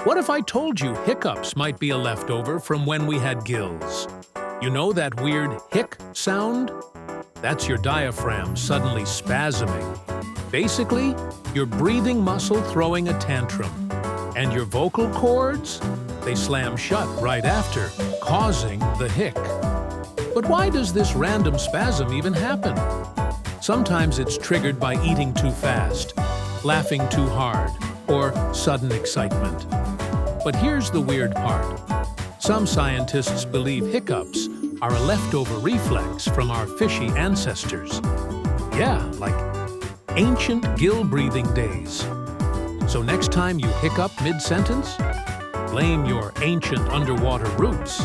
What if I told you hiccups might be a leftover from when we had gills? You know that weird hic sound? That's your diaphragm suddenly spasming. Basically, your breathing muscle throwing a tantrum. And your vocal cords? They slam shut right after, causing the hic. But why does this random spasm even happen? Sometimes it's triggered by eating too fast, laughing too hard, or sudden excitement. But here's the weird part. Some scientists believe hiccups are a leftover reflex from our fishy ancestors. Yeah, like ancient gill-breathing days. So next time you hiccup mid-sentence, blame your ancient underwater roots.